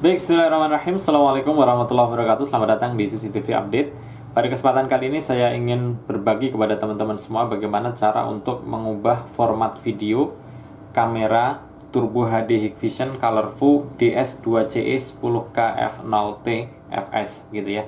Baik, bismillahirrahmanirrahim. Assalamualaikum warahmatullahi wabarakatuh. Selamat datang di CCTV Update. Pada kesempatan kali ini saya ingin berbagi kepada teman-teman semua bagaimana cara untuk mengubah format video kamera Turbo HD Hikvision Colorful DS2CE 10K-F0T FS gitu ya.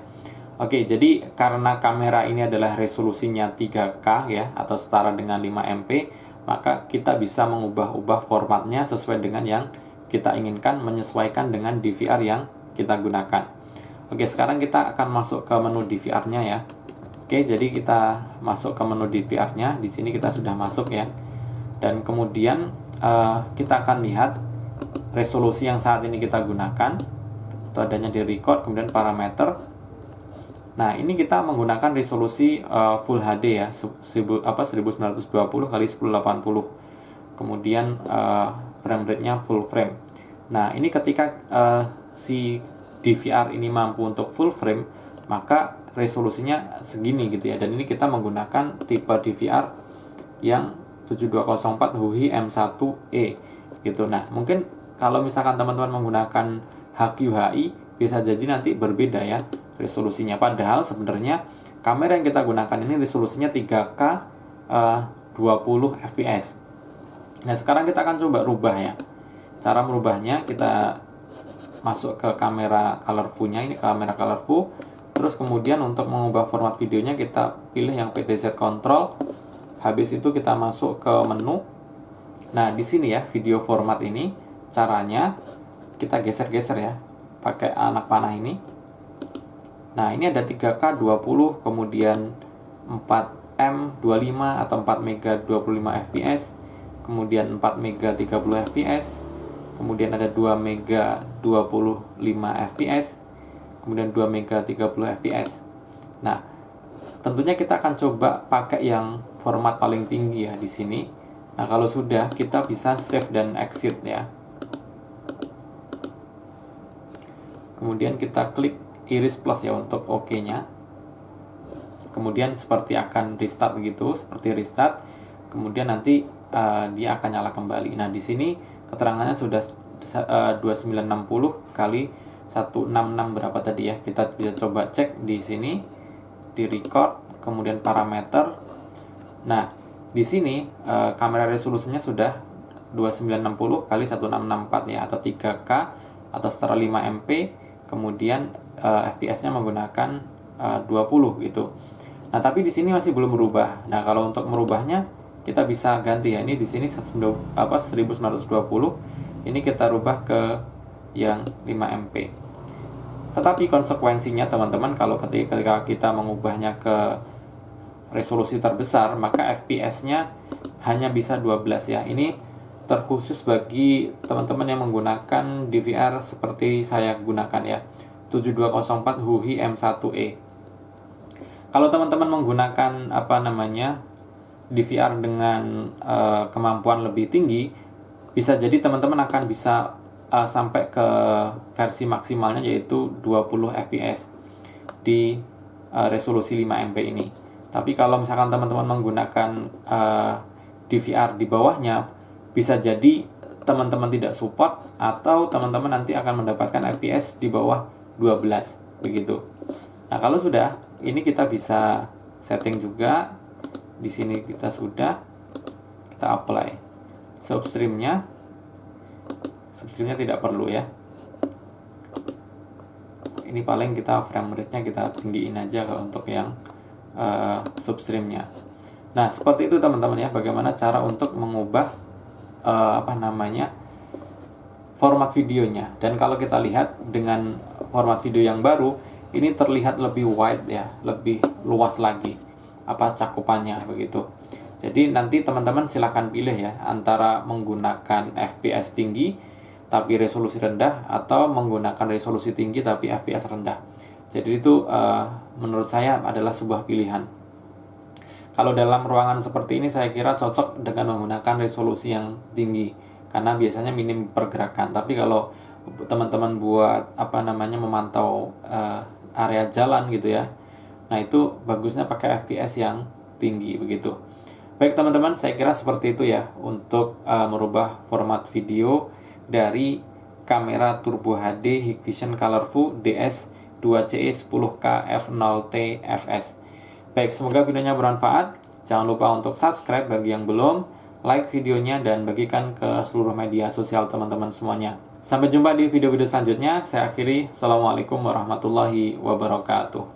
Oke, jadi karena kamera ini adalah resolusinya 3K ya atau setara dengan 5MP, maka kita bisa mengubah-ubah formatnya sesuai dengan yang kita inginkan, menyesuaikan dengan DVR yang kita gunakan. Oke, sekarang kita akan masuk ke menu DVR-nya ya. Oke, jadi kita masuk ke menu DVR-nya. Di sini kita sudah masuk ya. Dan kemudian kita akan lihat resolusi yang saat ini kita gunakan. Itu adanya di record, kemudian parameter. Nah, ini kita menggunakan resolusi Full HD ya, 1920 x 1080. Kemudian frame rate-nya full frame. Nah, ini ketika si DVR ini mampu untuk full frame, maka resolusinya segini gitu ya. Dan ini kita menggunakan tipe DVR yang 7204 HUI M1E gitu. Nah, mungkin kalau misalkan teman-teman menggunakan HQHI bisa jadi nanti berbeda ya resolusinya. Padahal sebenarnya kamera yang kita gunakan ini resolusinya 3K 20 fps. Nah, sekarang kita akan coba rubah ya. Cara merubahnya, kita masuk ke kamera colorful-nya, ini kamera colorful. Terus kemudian untuk mengubah format videonya kita pilih yang PTZ Control. Habis itu kita masuk ke menu. Nah, di sini ya video format ini caranya kita geser-geser ya pakai anak panah ini. Nah, ini ada 3K 20, kemudian 4M 25 atau 4 mega 25 fps, kemudian 4 mega 30 fps. Kemudian ada 2 mega 25 fps, kemudian 2 mega 30 fps. Nah, tentunya kita akan coba pakai yang format paling tinggi ya di sini. Nah, kalau sudah kita bisa save dan exit ya. Kemudian kita klik iris plus ya untuk OK-nya. Kemudian seperti akan restart gitu, seperti restart. Kemudian nanti dia akan nyala kembali. Nah, di sini keterangannya sudah 2960 kali 166 berapa tadi ya. Kita bisa coba cek di sini di record, kemudian parameter. Nah, di sini kamera resolusinya sudah 2960 kali 1664 ya atau 3K atau setara 5MP. Kemudian FPS-nya menggunakan 20 gitu. Nah, tapi di sini masih belum berubah. Nah, kalau untuk merubahnya kita bisa ganti ya. Ini di sini 1920. Ini kita rubah ke yang 5MP. Tetapi konsekuensinya teman-teman, kalau ketika kita mengubahnya ke resolusi terbesar, maka FPS-nya hanya bisa 12 ya. Ini terkhusus bagi teman-teman yang menggunakan DVR seperti saya gunakan ya. 7204 HUI M1E. Kalau teman-teman menggunakan DVR dengan kemampuan lebih tinggi, bisa jadi teman-teman akan bisa sampai ke versi maksimalnya yaitu 20 fps di resolusi 5MP ini. Tapi kalau misalkan teman-teman menggunakan DVR di bawahnya, bisa jadi teman-teman tidak support atau teman-teman nanti akan mendapatkan fps di bawah 12 begitu. Nah, kalau sudah, ini kita bisa setting juga. Di sini kita apply. Substreamnya tidak perlu ya. Ini paling kita frame rate-nya kita tinggiin aja kalau untuk yang substreamnya. Nah, seperti itu teman-teman ya, bagaimana cara untuk mengubah format videonya. Dan kalau kita lihat dengan format video yang baru, ini terlihat lebih wide ya, lebih luas lagi cakupannya begitu. Jadi nanti teman-teman silahkan pilih ya antara menggunakan FPS tinggi tapi resolusi rendah atau menggunakan resolusi tinggi tapi FPS rendah. Jadi itu menurut saya adalah sebuah pilihan. Kalau dalam ruangan seperti ini saya kira cocok dengan menggunakan resolusi yang tinggi karena biasanya minim pergerakan. Tapi kalau teman-teman buat memantau area jalan gitu ya, nah itu bagusnya pakai FPS yang tinggi begitu. Baik teman-teman, saya kira seperti itu ya untuk merubah format video dari kamera Turbo HD Hikvision Colorful DS2CE10K F0T FS. Baik, semoga videonya bermanfaat. Jangan lupa untuk subscribe bagi yang belum, like videonya, dan bagikan ke seluruh media sosial teman-teman semuanya. Sampai jumpa di video-video selanjutnya. Saya akhiri. Assalamualaikum warahmatullahi wabarakatuh.